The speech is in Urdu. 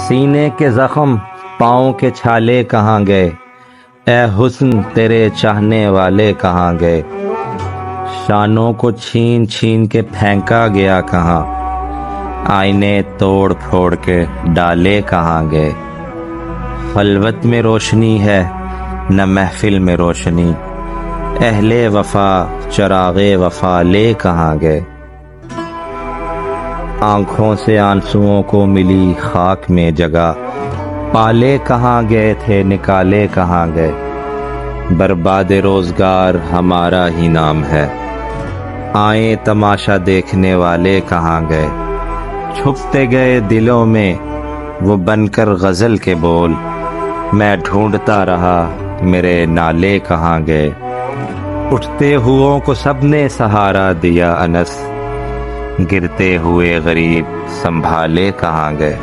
سینے کے زخم پاؤں کے چھالے کہاں گئے، اے حسن تیرے چاہنے والے کہاں گئے، شانوں کو چھین چھین کے پھینکا گیا کہاں، آئینے توڑ پھوڑ کے ڈالے کہاں گئے، خلوت میں روشنی ہے نہ محفل میں روشنی، اہل وفا چراغ وفا لے کہاں گئے، آنکھوں سے آنسوؤں کو ملی خاک میں جگہ، پالے کہاں گئے تھے نکالے کہاں گئے، برباد روزگار ہمارا ہی نام ہے، آئیں تماشا دیکھنے والے کہاں گئے، چھپتے گئے دلوں میں وہ بن کر غزل کے بول، میں ڈھونڈتا رہا میرے نالے کہاں گئے، اٹھتے ہوئوں کو سب نے سہارا دیا انس، گرتے ہوئے غریب سنبھالے کہاں گئے۔